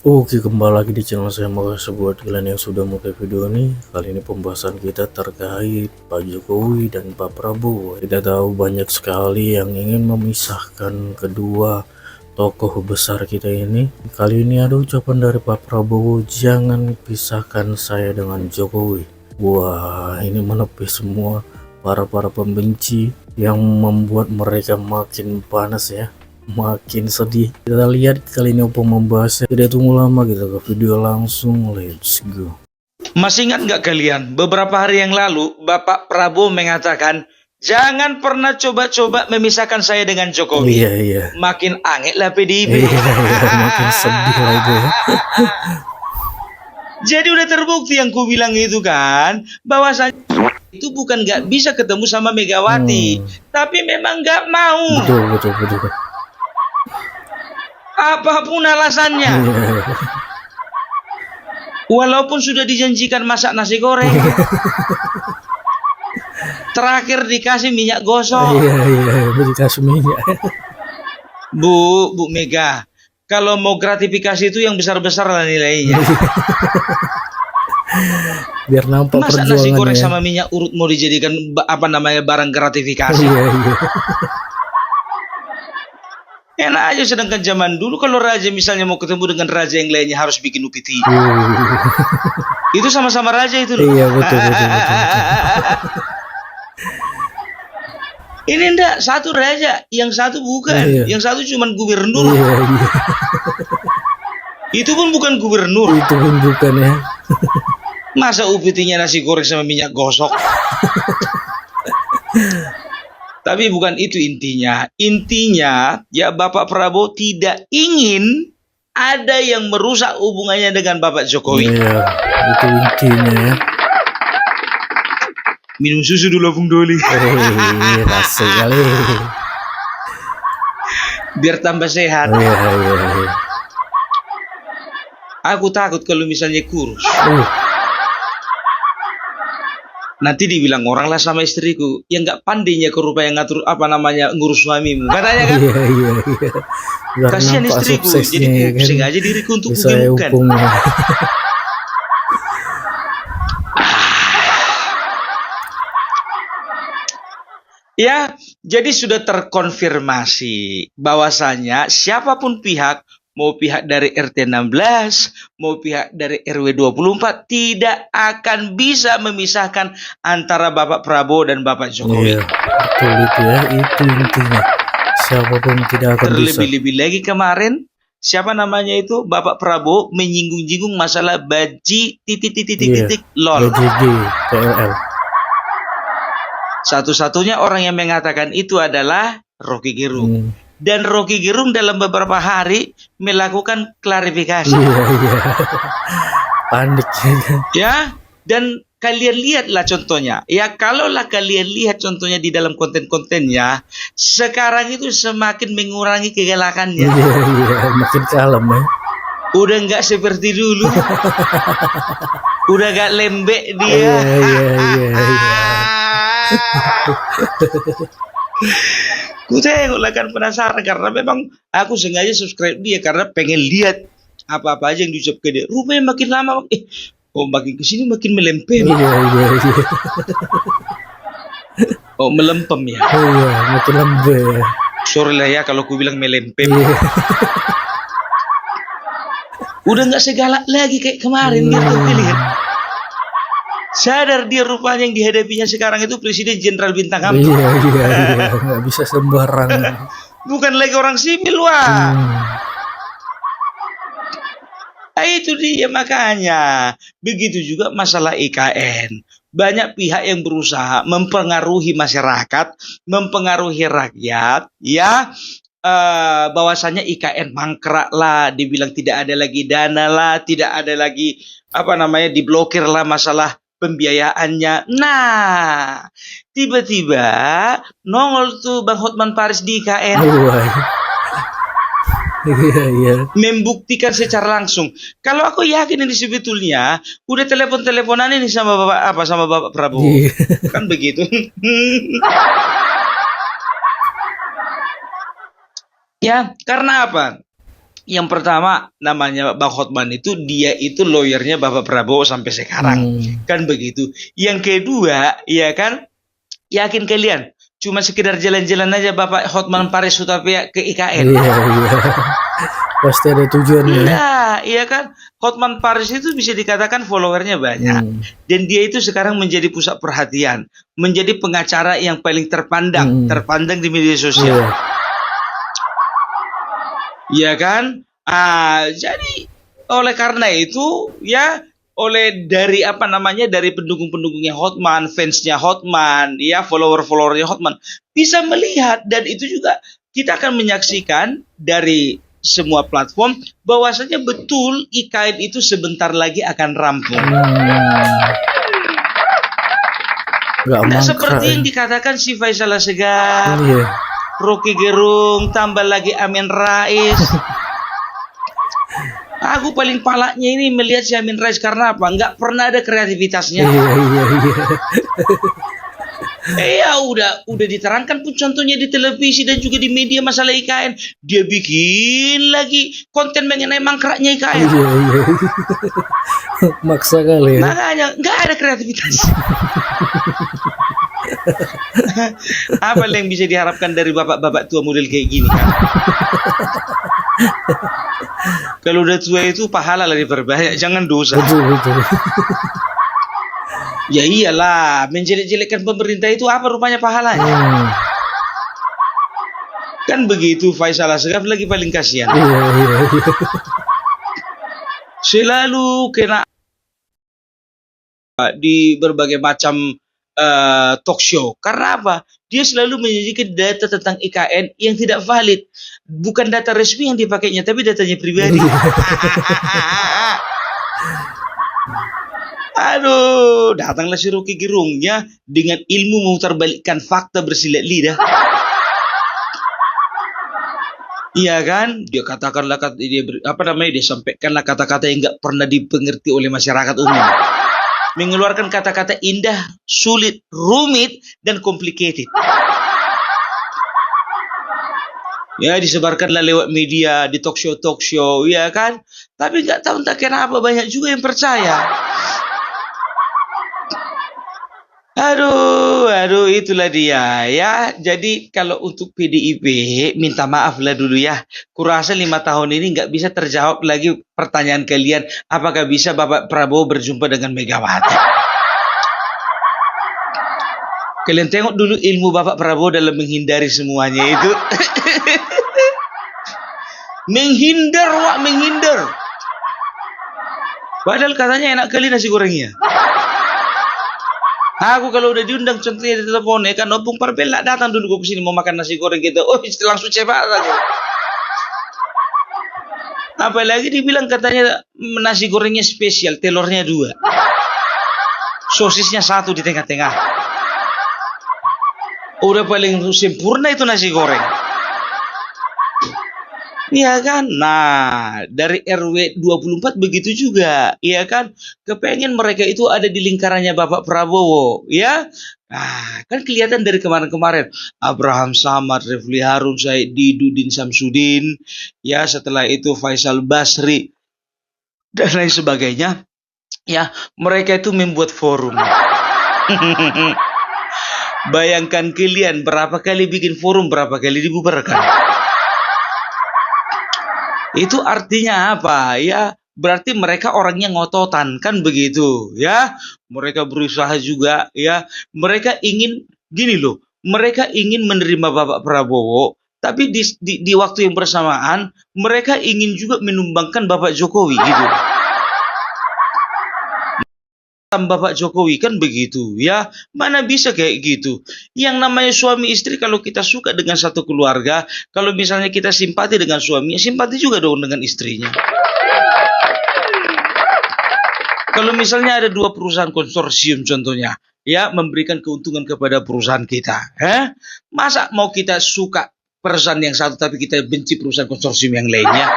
Oke, kembali lagi di channel saya. Makasih buat kalian yang sudah mulai video ini. Kali ini pembahasan kita terkait Pak Jokowi dan Pak Prabowo. Kita tahu banyak sekali yang ingin memisahkan kedua tokoh besar kita ini. Kali ini ada ucapan dari Pak Prabowo, jangan pisahkan saya dengan Jokowi. Wah, ini menepis semua para pembenci yang membuat mereka makin panas ya, makin sedih. Kita lihat kali ini untuk membahasnya, tidak tunggu lama, kita ke video langsung, let's go. Masih ingat nggak kalian, beberapa hari yang lalu Bapak Prabowo mengatakan, jangan pernah coba-coba memisahkan saya dengan Jokowi. Iya. Makin anget lah PDIP. Iya, makin sedih lah itu ya. Jadi udah terbukti yang ku bilang itu kan, bahwasanya itu bukan nggak bisa ketemu sama Megawati, tapi memang nggak mau. Betul. Apapun alasannya. Iya. Walaupun sudah dijanjikan masak nasi goreng, terakhir dikasih minyak gosok. Iya, dikasih minyak. Bu Mega, kalau mau gratifikasi itu yang besar-besar lah nilainya. Biar nampak Masa perjuangannya. nasi goreng sama minyak urut mau dijadikan barang gratifikasi? Iya. Enak aja, sedangkan zaman dulu kalau raja misalnya mau ketemu dengan raja yang lainnya harus bikin upeti. Itu sama-sama raja itu loh. Iya, betul. Ini enggak, satu raja, yang satu bukan. Iya. Yang satu cuman gubernur. Iya. Itu pun bukan gubernur. Itu pun bukan ya. Masa upetinya nasi goreng sama minyak gosok? Tapi bukan itu intinya. Intinya ya Bapak Prabowo tidak ingin ada yang merusak hubungannya dengan Bapak Jokowi. Iya, itu intinya ya. Minum susu dulu Bung Doli. Rasa kali. Biar tambah sehat. Iya. Aku takut kalau misalnya kurus. Nanti dibilang orang lah sama istriku, yang nggak pandainya ke rupa yang ngatur ngurus suamimu. Katanya kan. Iya. Kasihan istriku, jadi pusing aja diriku untuk bukan. Ya, jadi sudah terkonfirmasi bahwasanya siapapun pihak, mau pihak dari RT 16, mau pihak dari RW 24, tidak akan bisa memisahkan antara Bapak Prabowo dan Bapak Jokowi. Iya, betul itu ya, itu intinya. Siapapun tidak akan bisa. Terlebih-lebih lagi kemarin, siapa namanya itu, Bapak Prabowo menyinggung-nyinggung masalah baji lol. BJG, PLL. Satu-satunya orang yang mengatakan itu adalah Rocky Gerung. Dan Rocky Gerung dalam beberapa hari melakukan klarifikasi. Iya. Panik. Ya, dan kalian lihatlah contohnya. Ya, kalaulah kalian lihat contohnya di dalam konten-kontennya, sekarang itu semakin mengurangi kegalakannya. Iya, makin kalem ya. Udah nggak seperti dulu. Udah gak lembek dia. Iya. Ku tengoklah kan, penasaran karena memang aku sengaja subscribe dia karena pengen lihat apa-apa aja yang diucap ke dia. Rupanya makin lama makin kesini makin melempem. Iya. Oh, melempem ya. Iya, makin lembek. Sorry lah ya kalau ku bilang melempem. Iya. Udah nggak segalak lagi kayak kemarin gitu, lihat. Sadar dia rupanya yang dihadapinya sekarang itu Presiden Jenderal Bintang Tamu. Iya, nggak bisa sembarang. Bukan lagi orang sipil, wah. Nah, itu dia makanya. Begitu juga masalah IKN. Banyak pihak yang berusaha mempengaruhi masyarakat, mempengaruhi rakyat, ya. Bahwasanya IKN mangkrak lah, dibilang tidak ada lagi dana lah, tidak ada lagi diblokir lah masalah pembiayaannya. Nah, tiba-tiba nongol tuh Bang Hotman Paris di IKN. Iya. Membuktikan secara langsung. Kalau aku yakin ini sebetulnya udah telepon-teleponan ini sama Bapak Prabowo. Iya. Kan begitu. Ya, karena apa? Yang pertama namanya Bang Hotman itu dia itu lawyernya Bapak Prabowo sampai sekarang. Kan begitu. Yang kedua, ya kan, yakin kalian cuma sekedar jalan-jalan aja Bapak Hotman Paris Hutapea ke IKN. Iya, iya. Pasti ada tujuannya. Iya, iya kan. Hotman Paris itu bisa dikatakan followernya banyak. Dan dia itu sekarang menjadi pusat perhatian, menjadi pengacara yang paling terpandang di media sosial. Iya. Iya kan? Jadi oleh karena itu ya dari dari pendukung-pendukungnya Hotman, fansnya Hotman, ya follower-followernya Hotman bisa melihat, dan itu juga kita akan menyaksikan dari semua platform bahwasanya betul IKN itu sebentar lagi akan rampung. Nggak seperti yang dikatakan si Faisal Asegaf, Rocky Gerung, tambah lagi Amin Rais. Aku paling palaknya ini melihat si Amin Rais karena apa? Nggak pernah ada kreativitasnya. Iya, udah diterangkan pun contohnya di televisi dan juga di media masalah IKN. Dia bikin lagi konten mengenai mangkraknya IKN. Iya. Maksa kali ya. Makanya nggak ada kreativitas. Apa yang bisa diharapkan dari bapak-bapak tua model kayak gini kan? Kalau udah tua itu pahala lah diperbanyak, jangan dosa. Betul. Ya iyalah, menjelek-jelekkan pemerintah itu apa rupanya pahalanya? Kan begitu. Faisal Asegaf lagi paling kasihan. Iya. Selalu kena di berbagai macam talk show. Karena apa? Dia selalu menyajikan data tentang IKN yang tidak valid. Bukan data resmi yang dipakainya, tapi datanya pribadi. Aduh, datanglah si Rocky Gerungnya dengan ilmu memutarbalikkan fakta bersilat lidah. Iya kan? Dia katakanlah dia sampaikanlah kata-kata yang nggak pernah dipengerti oleh masyarakat umum. Mengeluarkan kata-kata indah, sulit, rumit, dan complicated. Ya, disebarkanlah lewat media, di talk show, ya kan? Tapi nggak tahu entah kenapa banyak juga yang percaya. Aduh, itulah dia ya. Jadi kalau untuk PDIP, minta maaf lah dulu ya. Kurasa 5 tahun ini nggak bisa terjawab lagi pertanyaan kalian. Apakah bisa Bapak Prabowo berjumpa dengan Megawati? Kalian tengok dulu ilmu Bapak Prabowo dalam menghindari semuanya itu. menghindar. Padahal katanya enak kali nasi gorengnya. Aku kalau udah diundang contohnya di telepon, kan Opung Parpel datang dulu ke sini mau makan nasi goreng gitu. Oh, langsung cepat aja. Apalagi dibilang katanya nasi gorengnya spesial, telurnya 2. Sosisnya 1 di tengah-tengah. Udah paling sempurna itu nasi goreng. Iya kan? Nah, dari RW 24 begitu juga, iya kan? Kepengen mereka itu ada di lingkarannya Bapak Prabowo, ya? Nah, kan kelihatan dari kemarin-kemarin. Abraham Samad, Refli Harun, Saidi, Dudin Samsudin, ya setelah itu Faisal Basri, dan lain sebagainya. Ya, mereka itu membuat forum. Bayangkan kalian berapa kali bikin forum, berapa kali dibubarkan. Itu artinya apa? Ya, berarti mereka orangnya ngototan, kan begitu, ya. Mereka berusaha juga, ya. Mereka ingin gini loh. Mereka ingin menerima Bapak Prabowo, tapi di waktu yang bersamaan mereka ingin juga menumbangkan Bapak Jokowi gitu. Bapak Jokowi kan begitu, ya. Mana bisa kayak gitu. Yang namanya suami istri, kalau kita suka dengan satu keluarga, kalau misalnya kita simpati dengan suaminya, simpati juga dong dengan istrinya. Kalau misalnya ada 2 perusahaan konsorsium contohnya, ya, memberikan keuntungan kepada perusahaan kita, masa mau kita suka perusahaan yang satu tapi kita benci perusahaan konsorsium yang lainnya?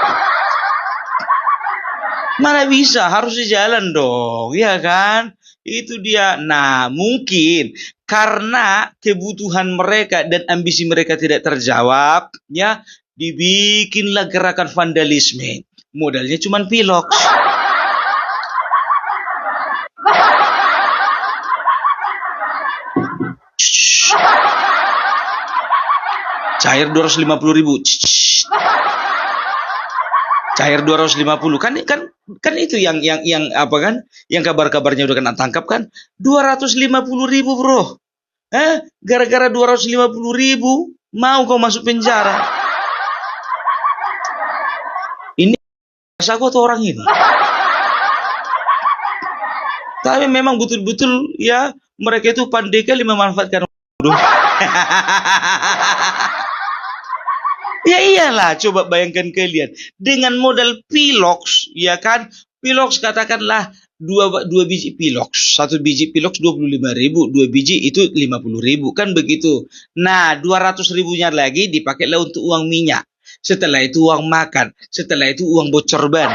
Mana bisa, harus jalan dong, ya kan? Itu dia. Nah, mungkin karena kebutuhan mereka dan ambisi mereka tidak terjawab, ya, dibikinlah gerakan vandalisme. Modalnya cuma piloks. Cair 250.000. Cair 250. Kan itu yang apa kan? Yang kabar-kabarnya udah kena tangkap kan? 250.000, bro. Gara-gara 250.000 mau kau masuk penjara. Ini rasa aku tuh orang ini. Tapi memang betul-betul ya mereka itu pandai kali memanfaatkan. Ya iyalah, coba bayangkan kalian dengan modal piloks, ya kan? Piloks katakanlah dua biji piloks, satu biji piloks 25.000, dua biji itu 50.000, kan begitu. Nah, 200.000-nya lagi dipakailah untuk uang minyak. Setelah itu uang makan, setelah itu uang bocor ban.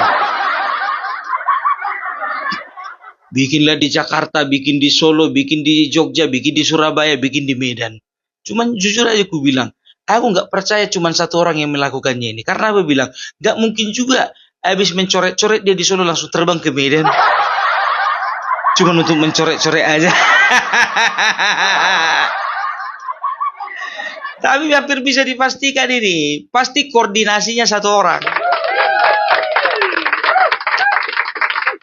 Bikinlah di Jakarta, bikin di Solo, bikin di Jogja, bikin di Surabaya, bikin di Medan. Cuman jujur aja aku bilang, aku nggak percaya cuma satu orang yang melakukannya ini. Karena aku bilang, nggak mungkin juga habis mencoret-coret dia di Solo langsung terbang ke Medan. Cuma untuk mencoret-coret aja. Tapi hampir bisa dipastikan ini, pasti koordinasinya satu orang.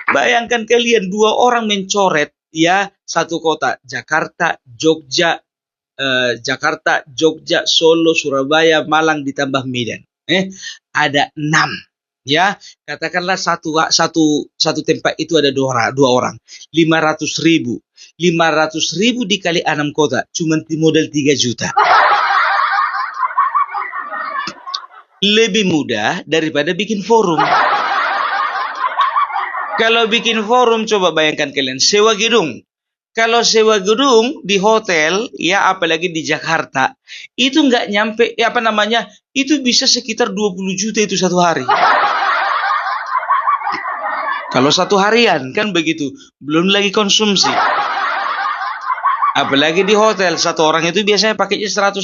Bayangkan kalian 2 orang mencoret ya satu kota, Jakarta, Jogja, Solo, Surabaya, Malang ditambah Medan. Ada 6 ya. Katakanlah satu tempat itu ada 2 orang. 500.000. 500.000 dikali 6 kota, cuma modal 3 juta. Lebih mudah daripada bikin forum. Kalau bikin forum, coba bayangkan kalian, sewa gedung. Kalau sewa gedung di hotel, ya apalagi di Jakarta, itu nggak nyampe, itu bisa sekitar 20 juta itu satu hari. Kalau satu harian, kan begitu. Belum lagi konsumsi. Apalagi di hotel, satu orang itu biasanya pakainya 100.000.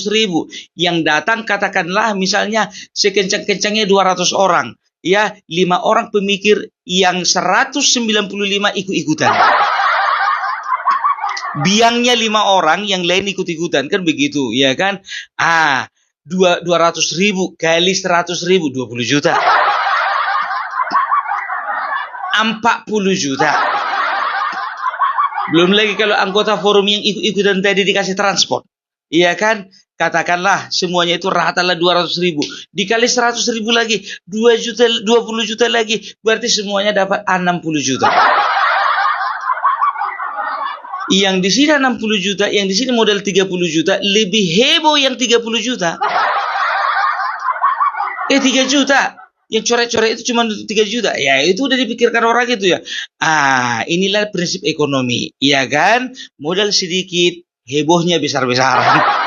Yang datang katakanlah misalnya sekencang-kencangnya 200 orang. Ya, 5 orang pemikir, yang 195 ikut-ikutan. Biangnya 5 orang, yang lain ikut-ikutan, kan begitu, ya kan? 200.000 kali 100.000, 20 juta. 40 juta. Belum lagi kalau anggota forum yang ikut-ikutan tadi dikasih transport. Iya kan? Katakanlah semuanya itu ratalah 200.000. Dikali 100.000 lagi, 2 juta, 20 juta lagi. Berarti semuanya dapat 60 juta. Yang di sini 60 juta, yang di sini modal 30 juta. Lebih heboh yang 30 juta. 3 juta. Yang coret-coret itu cuma 3 juta. Ya itu udah dipikirkan orang itu ya. Inilah prinsip ekonomi. Iya kan? Modal sedikit, hebohnya besar-besaran.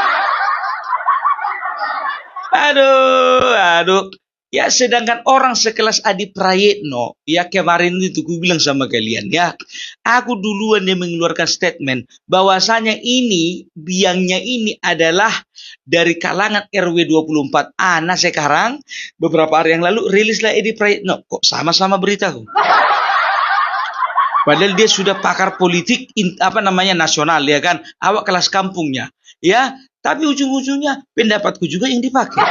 Aduh. Ya sedangkan orang sekelas Adi Prayitno, ya kemarin itu aku bilang sama kalian ya, aku duluan yang mengeluarkan statement bahwasanya ini biangnya ini adalah dari kalangan RW 24. Nah sekarang beberapa hari yang lalu rilislah Adi Prayitno, kok sama-sama beritahu. Padahal dia sudah pakar politik nasional ya kan, awak kelas kampungnya ya, tapi ujung-ujungnya pendapatku juga yang dipakai.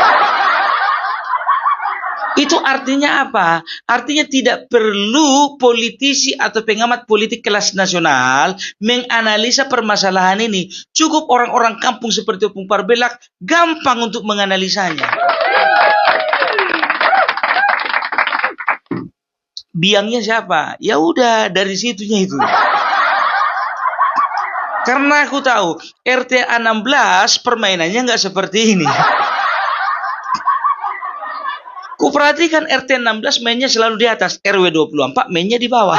Itu artinya apa? Artinya tidak perlu politisi atau pengamat politik kelas nasional menganalisa permasalahan ini. Cukup orang-orang kampung seperti Opung Parbelak gampang untuk menganalisanya. Biangnya siapa? Ya udah dari situnya itu. Karena aku tahu RT 16 permainannya nggak seperti ini. Kuperhatikan RT 16 mainnya selalu di atas, RW 24 mainnya di bawah.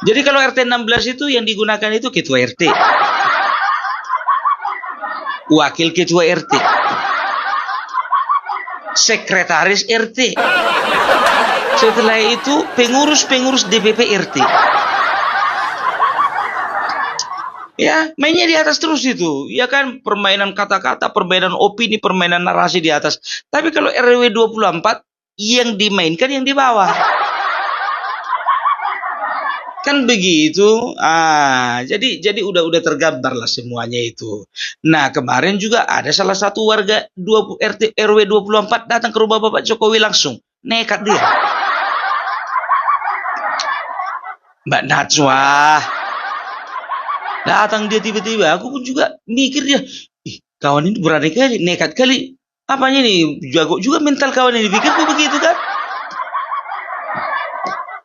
Jadi kalau RT 16 itu yang digunakan itu ketua RT, wakil ketua RT, sekretaris RT, setelah itu pengurus DPP RT. Ya, mainnya di atas terus itu. Ya kan, permainan kata-kata, permainan opini, permainan narasi di atas. Tapi kalau RW 24 yang dimainkan yang di bawah. Kan begitu. Jadi udah tergambar lah semuanya itu. Nah, kemarin juga ada salah satu warga RW 24 datang ke rumah Bapak Jokowi langsung. Nekat dia. Mbak Najwa. Datang dia tiba-tiba. Aku pun juga mikir dia. Ih, kawan ini berani kali, nekat kali. Apanya nih? Jago juga mental kawan ini. Pikirku begitu kan.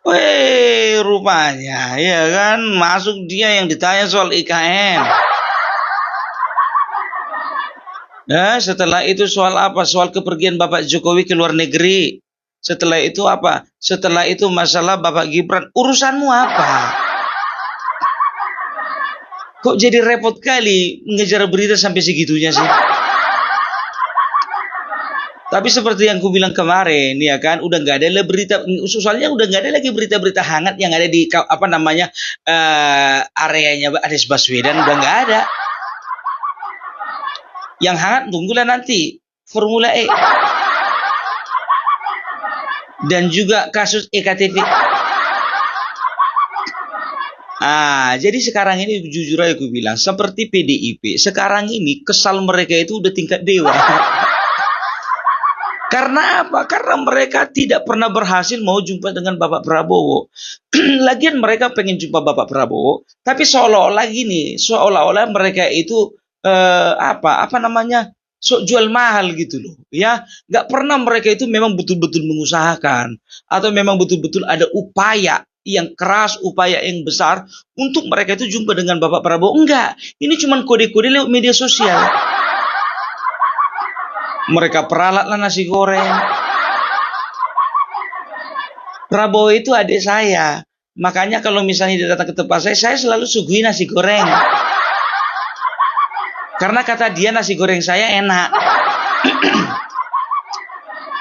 Weh, rupanya ya kan masuk dia yang ditanya soal IKN. Nah, setelah itu soal apa? Soal kepergian Bapak Jokowi ke luar negeri. Setelah itu apa? Setelah itu masalah Bapak Gibran. Urusanmu apa? Kok jadi repot kali ngejar berita sampai segitunya sih? Tapi seperti yang ku bilang kemarin, ya kan, udah nggak ada berita, soalnya udah nggak ada lagi berita-berita hangat yang ada di apa namanya areanya Anies Baswedan, udah nggak ada. Yang hangat tunggulah nanti Formula E dan juga kasus EKTP. Jadi sekarang ini jujur aja aku bilang, seperti PDIP, sekarang ini kesal mereka itu udah tingkat dewa. Karena apa? Karena mereka tidak pernah berhasil mau jumpa dengan Bapak Prabowo. Lagian mereka pengen jumpa Bapak Prabowo, tapi seolah-olah mereka itu apa namanya? Sok jual mahal gitu loh, ya. Nggak pernah mereka itu memang betul-betul mengusahakan atau memang betul-betul ada upaya yang keras, upaya yang besar untuk mereka itu jumpa dengan Bapak Prabowo. Enggak, ini cuma kode-kode lewat media sosial. Mereka peralatlah nasi goreng. Prabowo itu adik saya. Makanya kalau misalnya dia datang ke tempat saya selalu suguhi nasi goreng. Karena kata dia nasi goreng saya enak.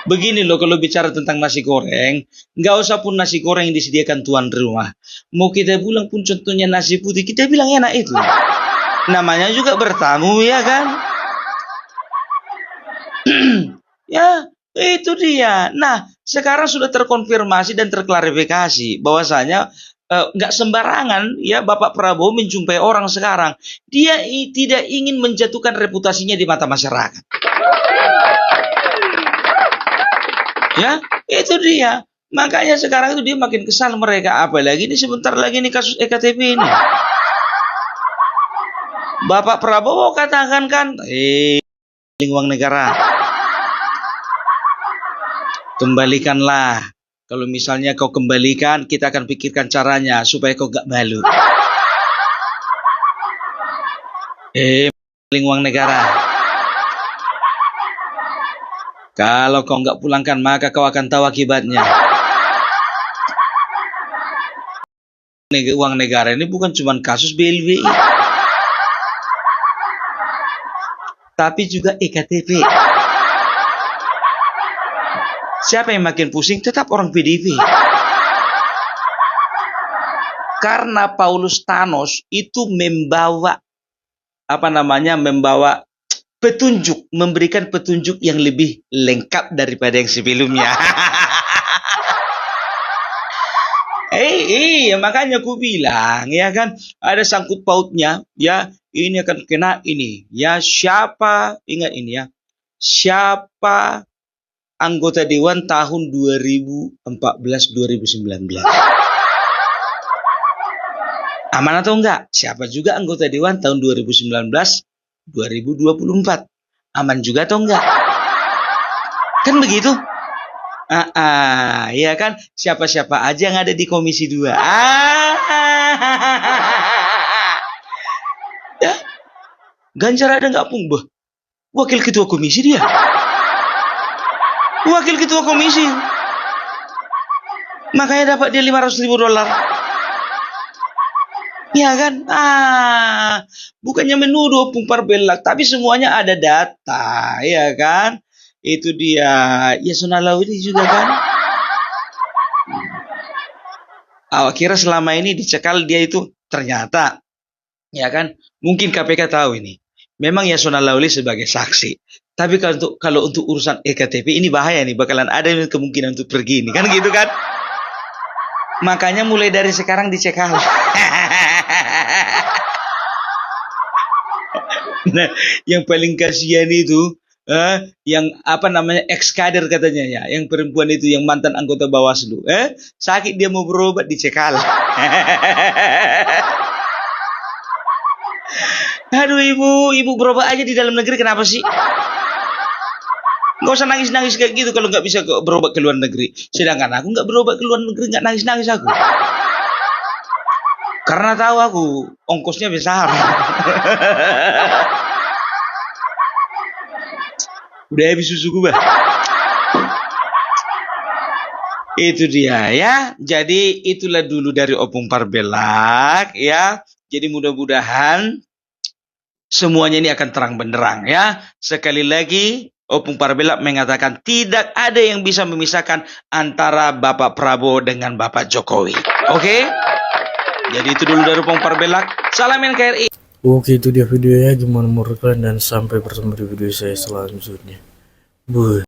Begini loh kalau bicara tentang nasi goreng, nggak usah pun nasi goreng yang disediakan tuan rumah. Mau kita bilang pun contohnya nasi putih, kita bilang enak itu. Namanya juga bertamu ya kan? Ya, itu dia. Nah, sekarang sudah terkonfirmasi dan terklarifikasi bahwasanya nggak sembarangan ya Bapak Prabowo menjumpai orang sekarang. Dia tidak ingin menjatuhkan reputasinya di mata masyarakat. Ya, itu dia. Makanya sekarang itu dia makin kesal mereka. Apalagi ini sebentar lagi nih kasus EKTP ini. Bapak Prabowo katakan kan, uang negara. Kembalikanlah. Kalau misalnya kau kembalikan, kita akan pikirkan caranya supaya kau gak malu. Uang negara. Kalau kau nggak pulangkan, maka kau akan tahu akibatnya. Uang negara ini bukan cuma kasus BLBI, tapi juga EKTP. Siapa yang makin pusing? Tetap orang PDIP. Karena Paulus Thanos itu membawa petunjuk, memberikan petunjuk yang lebih lengkap daripada yang sebelumnya. Makanya aku bilang ya kan, ada sangkut pautnya ya, ini akan kena ini ya. Siapa, ingat ini ya, siapa anggota dewan tahun 2014-2019? Aman atau enggak? Siapa juga anggota dewan tahun 2019-2024? Aman juga atau enggak? Kan begitu? Ya kan? Siapa-siapa aja yang ada di Komisi 2. Ya, Ganjar ada nggak pun? Wakil ketua komisi dia. Wakil ketua komisi. Makanya dapat dia $500,000. Ya kan? Bukannya menuduh pumpar belak, tapi semuanya ada data, ya kan? Itu dia. Yasona Laudi juga kan? Awak kira selama ini dicekal dia itu, ternyata Ya kan? Mungkin KPK tahu ini. Memang Yasona Lawli sebagai saksi. Tapi kalau untuk urusan EKTP ini bahaya nih, bakalan ada kemungkinan untuk pergi nih, kan gitu kan? Makanya mulai dari sekarang dicekal. Nah, yang paling kasihan itu yang apa namanya ex kader katanya ya, yang perempuan itu yang mantan anggota Bawaslu, sakit dia mau berobat dicekal. Aduh ibu berobat aja di dalam negeri, kenapa sih? Nggak usah nangis-nangis kayak gitu kalau nggak bisa berobat ke luar negeri. Sedangkan aku nggak berobat ke luar negeri, nggak nangis-nangis aku. Karena tahu aku ongkosnya besar. Udah habis susuku bah. Itu dia ya. Jadi itulah dulu dari Opung Parbelak ya. Jadi mudah-mudahan semuanya ini akan terang benderang ya. Sekali lagi Opung Parbelak mengatakan tidak ada yang bisa memisahkan antara Bapak Prabowo dengan Bapak Jokowi. Oke? Jadi itu dulu dari Opung Parbelak. Salam NKRI. Oke, itu dia videonya. Gimana menurut kalian, dan sampai bertemu di video saya selanjutnya.